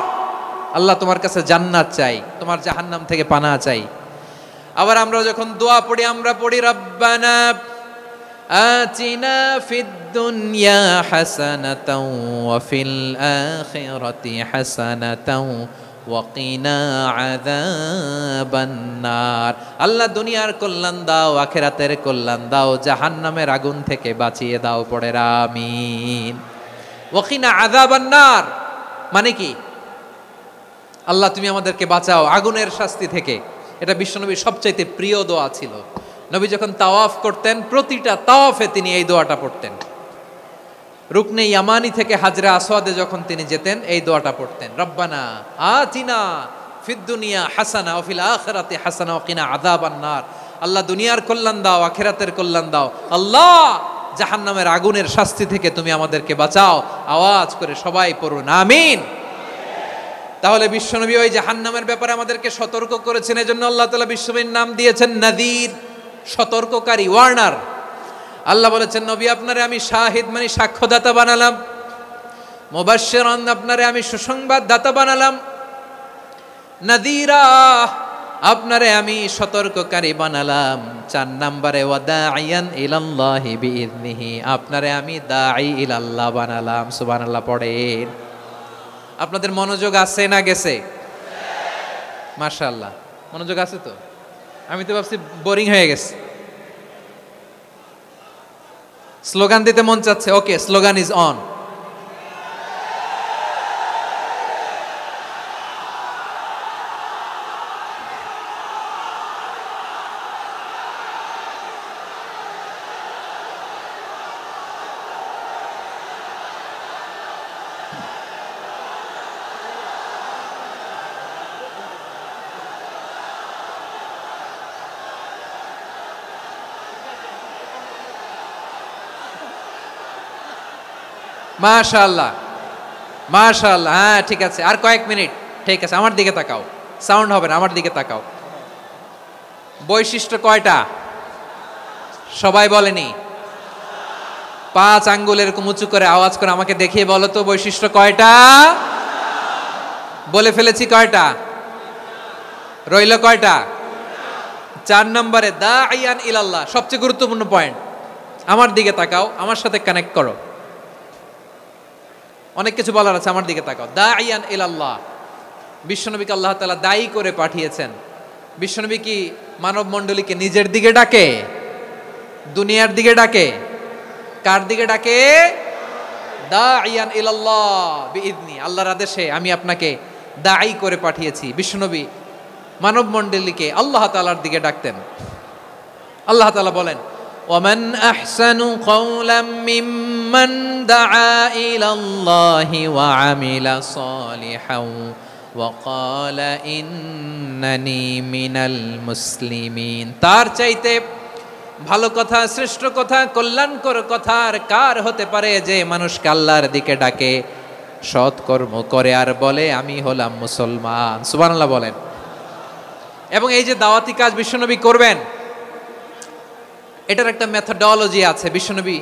আল্লাহ তোমার কাছে জান্নাত চাই, তোমার জাহান্নাম থেকে পানাহা চাই। আবার আমরা যখন দোয়া পড়ি, আমরা পড়ি রব্বানা আতিনা ফিদ দুনিয়া হাসানাতাও ওয়া ফিল আখিরাতি হাসানাতাও ওয়াকিনা আযাবান নার। আল্লাহ দুনিয়ার কল্যাণ দাও, আখিরাতের কল্যাণ দাও, জাহান্নামের আগুন থেকে বাঁচিয়ে দাও। পড়ে আমিন। ওয়াকিনা আযাবান নার মানে কি? আল্লাহ তুমি আমাদেরকে বাঁচাও আগুনের শাস্তি থেকে। এটা বিশ্বনবীর সবচাইতে প্রিয় দোয়া ছিল। নবী যখন তাওয়াফ করতেন, প্রতিটা তাওয়াফে তিনি এই দোয়াটা পড়তেন। রুকনে ইয়ামানি থেকে হাজরে আসওয়াদে যখন তিনি যেতেন, এই দোয়াটা পড়তেন, রব্বানা আতিনা ফিদ দুনিয়া হাসানা ওয়া ফিল আখিরাতি হাসানা ওয়া কিনা আযাবান নার। আল্লাহ দুনিয়ার কল্যাণ দাও, আখিরাতের কল্যাণ দাও। আল্লাহ জাহান্নামের আগুনের শাস্তি থেকে তুমি আমাদেরকে বাঁচাও। আওয়াজ করে সবাই পড়ুন আমিন। তাহলে বিশ্বনবী ওই জাহান্নামের ব্যাপারে আমাদেরকে সতর্ক করেছেন। এজন্য আল্লাহ তাআলা বিশ্বনবীর নাম দিয়েছেন নাযীর, সতর্ককারী, ওয়ার্নার। আল্লাহ বলেছেন, নবী আপনারে আমি শাহিদ মানে সাক্ষ্যদাতা বানালাম, মুবাশশিরান আপনারে আমি সুসংবাদ দাতা বানালাম, নাযীরা আপনারে আমি সতর্ককারী বানালাম। 4 নম্বরে ওয়াদাইয়ান ইলাল্লাহি বিইذনিহি, আপনারে আমি দাঈ ইলাল্লাহ বানালাম। সুবহানাল্লাহ পড়েন। আপনাদের মনোযোগ আছে না গেছে? মাশাআল্লাহ মনোযোগ আছে তো। আমি তো ভাবছি বোরিং হয়ে গেছে। স্লোগান দিতে মন চাচ্ছে। ওকে, স্লোগান ইজ অন। মাশাআল্লাহ মাশাআল্লাহ। হ্যাঁ ঠিক আছে, আর কয়েক মিনিট। ঠিক আছে, আমার দিকে তাকাও, সাউন্ড হবে না, আমার দিকে তাকাও। বৈশিষ্ট্য কয়টা সবাই বলেনি? 5 আঙ্গুল এরকম উঁচু করে আওয়াজ করে আমাকে দেখিয়ে বলো তো বৈশিষ্ট্য কয়টা? বলে ফেলেছি কয়টা? রইল কয়টা? 4 নম্বরে দাঈয়ান ইলাল্লাহ, সবচেয়ে গুরুত্বপূর্ণ পয়েন্ট। আমার দিকে তাকাও, আমার সাথে কানেক্ট করো। অনেক কিছু বলার আছে, আমার দিকে তাকাও। দাঈয়ান ইলাল্লাহ, বিশ্বনবীকে আল্লাহ তাআলা দায়ী করে পাঠিয়েছেন। বিশ্বনবী কি মানব মণ্ডলীকে নিজের দিকে ডাকে? দুনিয়ার দিকে ডাকে? কার দিকে ডাকে? দাঈয়ান ইলাল্লাহ বিইذনি, আল্লাহর আদেশে আমি আপনাকে দায়ী করে পাঠিয়েছি। বিশ্বনবী মানব মণ্ডলীকে আল্লাহ তাআলার দিকে ডাকতেন। আল্লাহ তাআলা বলেন, ومن أحسن قولا ممن دعا إلى الله وعمل صالحا وقال إنني من المسلمين। তার চাইতে ভালো কথা, শ্রেষ্ঠ কথা, কল্যাণকর কথা আর কার হতে পারে যে মানুষকে আল্লাহর দিকে ডাকে, সৎকর্ম করে আর বলে আমি হলাম মুসলমান। সুবহানাল্লাহ বলেন। এবং এই যে দাওয়াতি কাজ বিশ্বনবী করবেন, এটার একটা মেথডোলজি আছে। বিশ্বনবী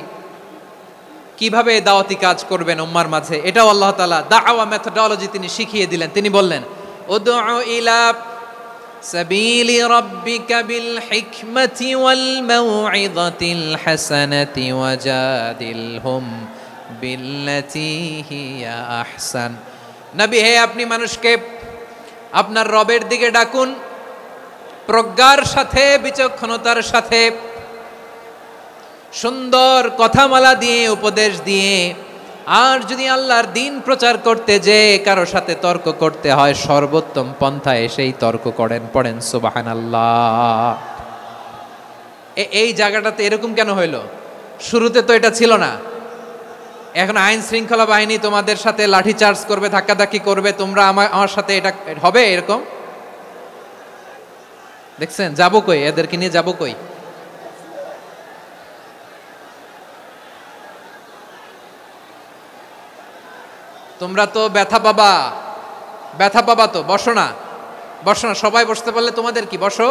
কিভাবে দাওয়াতি কাজ করবেন উম্মার মাঝে, এটাও আল্লাহ তাআলা দাওয়া মেথডোলজি তিনি শিখিয়ে দিলেন। তিনি বললেন, উদউ ইলা সাবিলি রাব্বিকা বিল হিকমাতি ওয়াল মাউইযাতিল হাসানাতি ওয়াজাদিলহুম বিল্লাতী হিয়া আহসান। নবী হে, আপনি মানুষকে আপনার রবের দিকে ডাকুন প্রজ্ঞার সাথে, বিচক্ষণতার সাথে, সুন্দর কথামালা দিয়ে, উপদেশ দিয়ে। আর যদি আল্লাহর দিন প্রচার করতে যে কারো সাথে তর্ক করতে হয়, সর্বোত্তম পন্থায় সেই তর্ক করেন। পড়েন সুবহানাল্লাহ। এই জায়গাটাতে এরকম কেন হইল? শুরুতে তো এটা ছিল না। এখন আইন শৃঙ্খলা বাহিনী তোমাদের সাথে লাঠি চার্জ করবে, ধাক্কাধাক্কি করবে, তোমরা আমার সাথে এটা হবে এরকম? দেখছেন যাবো কই? এদেরকে নিয়ে যাবো কই? তোমরা তো ব্যথা পাবা, ব্যথা পাবা তো। বসো না, বসো না, সবাই বসতে পারলে তোমাদের কি? বসো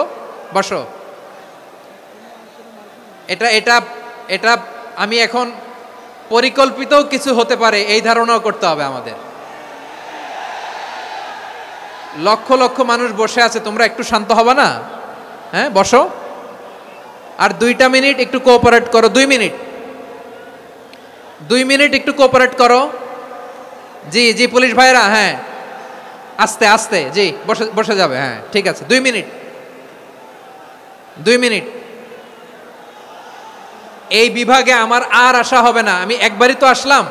বসো। এটা এটা এটা আমি এখন পরিকল্পিত কিছু হতে পারে এই ধারণাও করতে হবে আমাদের। লক্ষ লক্ষ মানুষ বসে আছে, তোমরা একটু শান্ত হবা না? হ্যাঁ বসো। আর 2টা মিনিট একটু কোঅপারেট করো। 2 মিনিট, 2 মিনিট একটু কোঅপারেট করো। জি জি পুলিশ ভাইরা, হ্যাঁ আস্তে আস্তে, জি বসে বসে যাবে, হ্যাঁ ঠিক আছে, 2 মিনিট 2 মিনিট। এই বিভাগে আমার আর আসা হবে না, আমি একবারই তো আসলাম,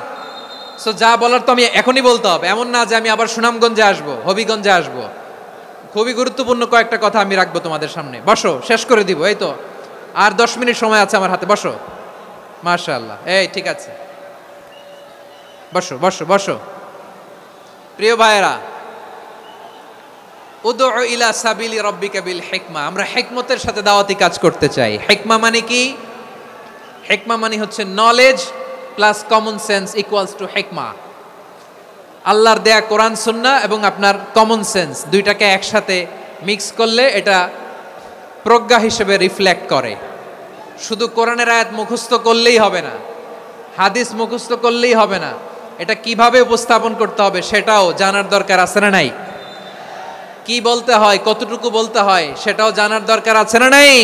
সো যা বলার তো আমি এখনই বলতে হবে, এমন না যে আমি আবার সুনামগঞ্জে আসবো, হবিগঞ্জে আসবো। খুবই গুরুত্বপূর্ণ কয়েকটা কথা আমি রাখবো তোমাদের সামনে। বসো, শেষ করে দিব, এই তো আর 10 মিনিট সময় আছে আমার হাতে। বসো, মাশাআল্লাহ, এই ঠিক আছে, বসো বসো বসো। প্রিয় ভাইয়েরা, উদউ ইলা সাবিলি রাব্বিকা বিল হিকমা, আমরা হিকমতের সাথে দাওয়াতি কাজ করতে চাই। হিকমা মানে কি? হিকমা মানে হচ্ছে knowledge plus common sense equals to হিকমা। আল্লাহর দেয়া কোরআন সুন্নাহ এবং আপনার কমন সেন্স দুইটাকে একসাথে মিক্স করলে এটা প্রজ্ঞা হিসেবে রিফ্লেক্ট করে। শুধু কোরআনের আয়াত মুখস্থ করলেই হবে না, হাদিস মুখস্থ করলেই হবে না, এটা কিভাবে উপস্থাপন করতে হবে সেটাও জানার দরকার আছে না নাই? কি বলতে হয়, কতটুকু বলতে হয় সেটাও জানার দরকার আছে না নাই?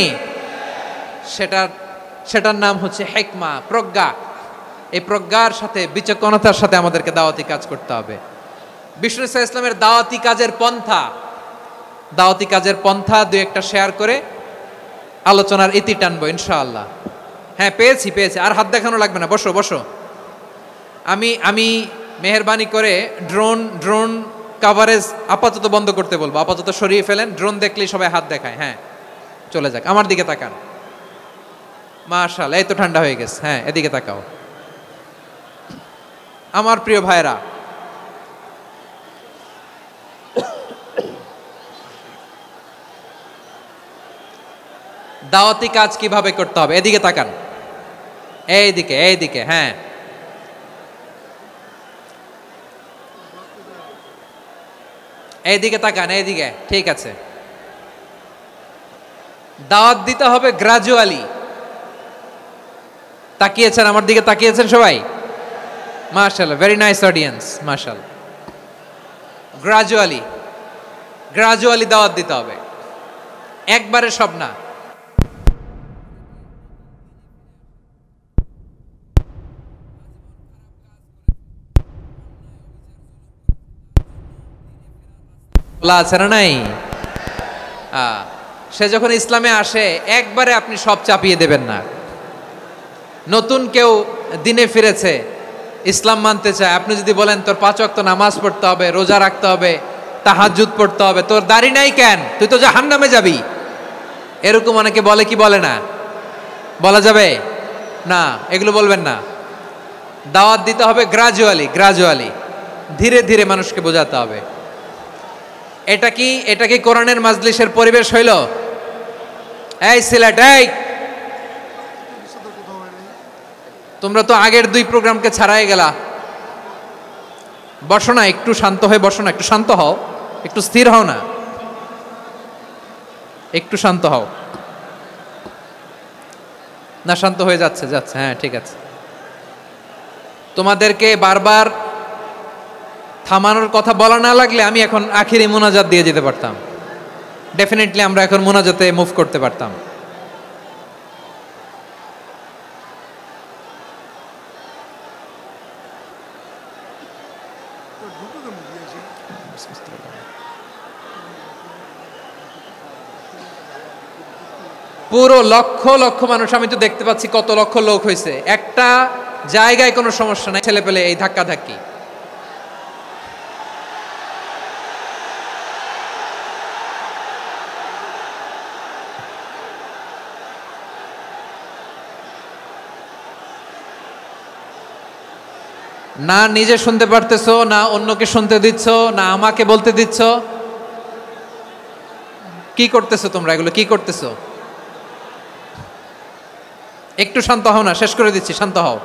সেটার নাম হচ্ছে হিকমা, প্রজ্ঞা। এই প্রজ্ঞার সাথে বিচক্ষণতার সাথে আমাদেরকে দাওয়াতি কাজ করতে হবে। বিষ্ণু ইসলামের দাওয়াতি কাজের পন্থা দুই একটা শেয়ার করে আলোচনার ইতি টানবো ইনশাআল্লাহ। হ্যাঁ পেয়েছি, আর হাত দেখানো লাগবে না, বসো বসো। আমি মেহেরবানি করে ড্রোন কাভারেজ আপাতত বন্ধ করতে বলবো, আপাতত সরিয়ে ফেলেন। ড্রোন দেখলেই সবাই হাত দেখায়, হ্যাঁ চলে যাক। আমার দিকে তাকান, মাশাআল্লাহ, এই তো ঠান্ডা হয়ে গেছে, হ্যাঁ এদিকে তাকাও। আমার প্রিয় ভাইরা, দাওয়াতি কাজ কিভাবে করতে হবে এদিকে তাকান, এইদিকে, হ্যাঁ এইদিকে তাকান, এইদিকে, ঠিক আছে। দাওয়াত দিতে হবে গ্রাজুয়ালি। তাকিয়েছেন আমার দিকে, তাকিয়েছেন সবাই, মাশাআল্লাহ, ভেরি নাইস অডিয়েন্স, মাশাআল্লাহ। গ্রাজুয়ালি দাওয়াত দিতে হবে, একবারে সব না। বলা আছে না নাই? সে যখন ইসলামে আসে একবারে আপনি সব চাপিয়ে দেবেন না। নতুন কেউ দিনে ফিরেছে, ইসলাম মানতে চায়, আপনি যদি বলেন তোর 5 ওয়াক্ত নামাজ পড়তে হবে, রোজা রাখতে হবে, তাহাজ্জুদ পড়তে হবে, তোর দাড়ি নাই কেন, তুই তো জাহান্নামে যাবি, এরকম অনেকে বলে কি বলে না? বলা যাবে না, এগুলো বলবেন না। দাওয়াত দিতে হবে গ্রাজুয়ালি, ধীরে ধীরে মানুষকে বোঝাতে হবে। এটা কি কোরআনের মাজলিসের পরিবেশ হইল? এই সিলেট, এই তোমরা তো আগের 2 প্রোগ্রামকে ছাড়াই গেলা, বসো না, একটু শান্ত হয়ে বসো না, একটু শান্ত হও, একটু স্থির হও না, একটু শান্ত হও না। শান্ত হয়ে যাচ্ছে, হ্যাঁ ঠিক আছে। তোমাদেরকে বারবার থামানোর কথা বলা না লাগলে আমি এখন আখিরি মুনাজাত দিয়ে যেতে পারতাম, ডেফিনেটলি আমরা এখন মুনাজাতে মুভ করতে পারতাম। পুরো লক্ষ লক্ষ মানুষ, আমি তো দেখতে পাচ্ছি কত লক্ষ লোক হয়েছে, একটা জায়গায় কোনো সমস্যা নাই, ছেলে পেলে এই ধাক্কা ধাক্কি। না নিজে শুনতে পারতেছো, না অন্যকে শুনতে দিচ্ছ, না আমাকে বলতে দিচ্ছ, কি করতেছো তোমরা? এগুলো কি করতেছো? একটু শান্ত হও না, শেষ করে দিচ্ছি, শান্ত হও।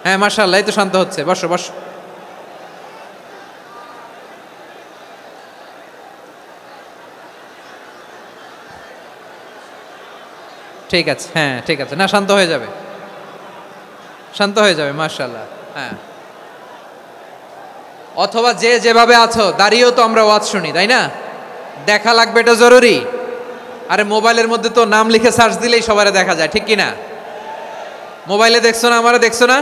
হ্যাঁ মাশাআল্লাহ, এই তো শান্ত হচ্ছে, বসো বসো। ঠিক আছে, হ্যাঁ ঠিক আছে, না শান্ত হয়ে যাবে, মাশাআল্লাহ। হ্যাঁ, অথবা যে যেভাবে আছো দাঁড়িয়েও তো আমরা ওয়াজ শুনি, তাই না? দেখা লাগবে, এটা জরুরি। আরে মোবাইলের মধ্যে তো নাম লিখে সার্চ দিলেই সবারে দেখা যায়, ঠিক কি না? মোবাইলে দেখছো না, আমারে দেখছো না,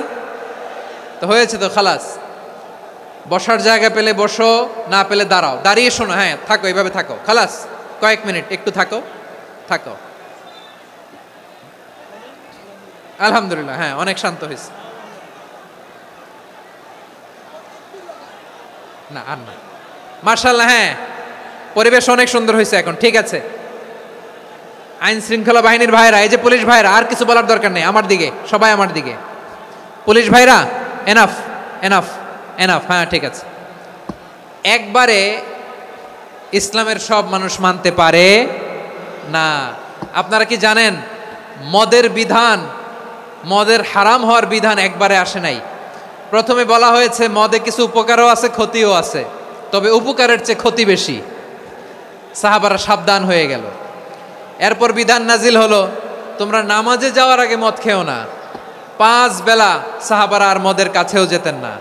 তো হয়েছে তো, খালাস। বসার জায়গা পেলে বসো, না পেলে দাঁড়াও, দাঁড়িয়ে শোনো। হ্যাঁ থাকো, এইভাবে থাকো, খালাস, কয়েক মিনিট একটু থাকো, থাকো। আলহামদুলিল্লাহ, হ্যাঁ অনেক শান্ত হয়েছে। না আর না, মার্শাল্লাহ, হ্যাঁ পরিবেশ অনেক সুন্দর হয়েছে এখন, ঠিক আছে। আইন শৃঙ্খলা বাহিনীর ভাইরা, এই যে পুলিশ ভাইরা, আর কিছু বলার দরকার নেই, আমার দিকে সবাই, আমার দিকে। পুলিশ ভাইরা এনাফ, এনাফ, এনাফ, হ্যাঁ ঠিক আছে। একবারে ইসলামের সব মানুষ মানতে পারে না। আপনারা কি জানেন মদের বিধান, মদের হারাম হওয়ার বিধান একবারে আসে নাই। প্রথমে বলা হয়েছে মদে কিছু উপকারও আছে, ক্ষতিও আছে, তবে উপকারের চেয়ে ক্ষতি বেশি। সাহাবারা সাবধান হয়ে গেল। এরপর বিধান নাজিল হলো, তোমরা নামাজে যাওয়ার আগে মদ খেও না। 5 বেলা সাহাবারা আর মদের কাছেও যেতেন না,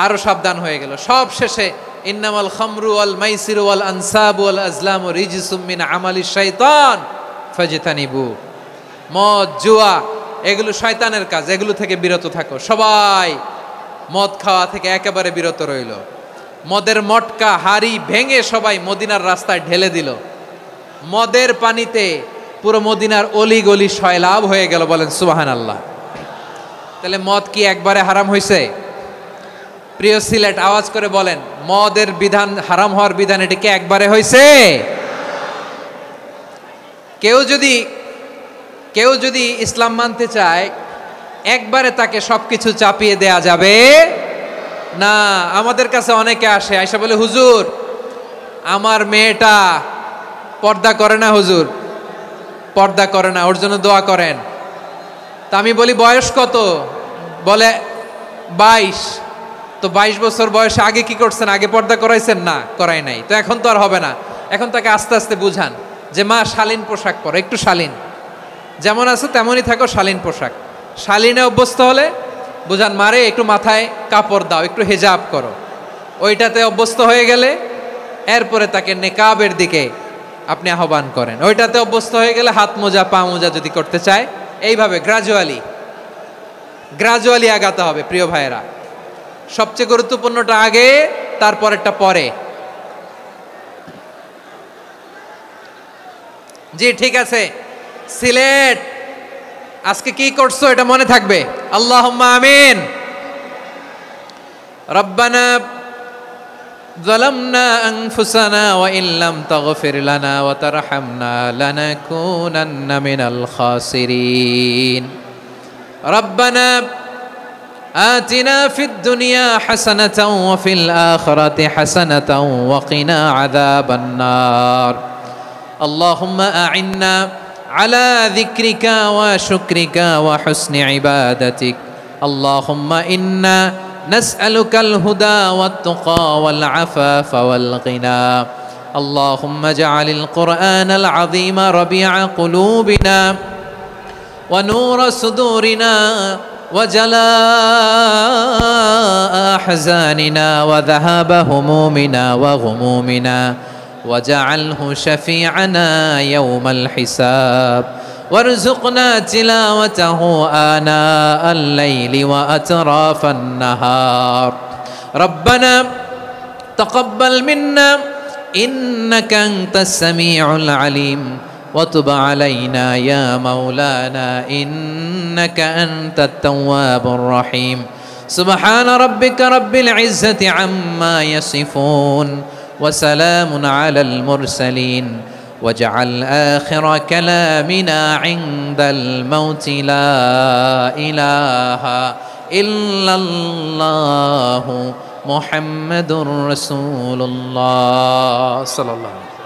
আরো সাবধান হয়ে গেল। সব শেষে ইন্নামাল খামরু ওয়াল মাইসিরু ওয়াল আনসাবু ওয়াল আজলামু রিজসুম মিন আমালিশ শাইতান ফাজতানিবু। মদ, জুয়া এগুলো শয়তানের কাজ, এগুলো থেকে বিরত থাকো। সবাই মদ খাওয়া থেকে একেবারে বিরত রইল। মদের মটকা হাড়ি ভেঙে সবাই মদিনার রাস্তায় ঢেলে দিল। মদের পানিতে পুরো মদিনার অলি গলি সয়লাভ হয়ে গেল। বলেন সুবহানাল্লাহ। তাহলে মদ কি একবারে হারাম হয়েছে? প্রিয় সিলেট, আওয়াজ করে বলেন, মদের বিধান, হারাম হওয়ার বিধান এটি কি একবারে হয়েছে? কেউ যদি ইসলাম মানতে চায়, একবারে তাকে সবকিছু চাপিয়ে দেয়া যাবে না। আমাদের কাছে অনেকে আসে, আয়সা বলে, হুজুর আমার মেয়েটা পর্দা করে না, হুজুর পর্দা করে না, ওর জন্য দোয়া করেন। তা আমি বলি বয়স কত? বলে 22। তো 22 বছর বয়সে আগে কি করছেন? আগে পর্দা করাইছেন? না, করাই নাই। তো এখন তো আর হবে না। এখন তাকে আস্তে আস্তে বুঝান যে মা শালীন পোশাক পরো, একটু শালীন, যেমন আছে তেমনই থাকো, শালীন পোশাক। শালীনে অভ্যস্ত হলে বুঝান, মারে একটু মাথায় কাপড় দাও, একটু হেজাব করো। ওইটাতে অভ্যস্ত হয়ে গেলে এরপরে তাকে নেকাবের দিকে আপনি আহ্বান করেন। ওইটাতে অভ্যস্ত হয়ে গেলে হাত মোজা, পা মোজা যদি করতে চায়, এইভাবে গ্রাজুয়ালি আগাতে হবে। প্রিয় ভাইয়েরা, সবচেয়ে গুরুত্বপূর্ণটা আগে, তারপরেরটা পরে। জি ঠিক আছে। সিলেট আজকে কি করছো এটা মনে থাকবে। আল্লাহুম্মা আমিন। রব্বানা যালামনা আনফুসানা ওয়া ইল্লাম তাগফির লানা ওয়া তারহামনা লানাকুনান্না মিনাল খাসিরিন। রব্বানা আতিনা ফিদ দুনিয়া হাসানাতাও ওয়া ফিল আখিরাতি হাসানাতাও ওয়া কিনা আযাবান নার। আল্লাহুম্মা আ'ইন্না على ذكرك وشكرك وحسن عبادتك. اللهم إنا نسألك الهدى والتقى والعفاف والغنى. اللهم اجعل القرآن العظيم ربيع قلوبنا ونور صدورنا وجلاء أحزاننا وذهاب همومنا وغمومنا، وجعله شفيعنا يوم الحساب، وارزقنا تلاوته آناء الليل وأطراف النهار. ربنا تقبل منا إنك أنت السميع العليم، وتب علينا يا مولانا إنك أنت التواب الرحيم. سبحان ربك رب العزة عما يصفون، وسلام على المرسلين، واجعل آخر كلامنا عند الموت لا إله إلا الله محمد رسول الله صلى الله عليه وسلم.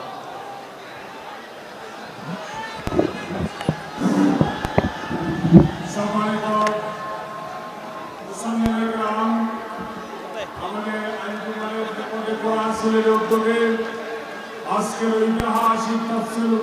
আজকের ঐতিহাসিক তাফসীর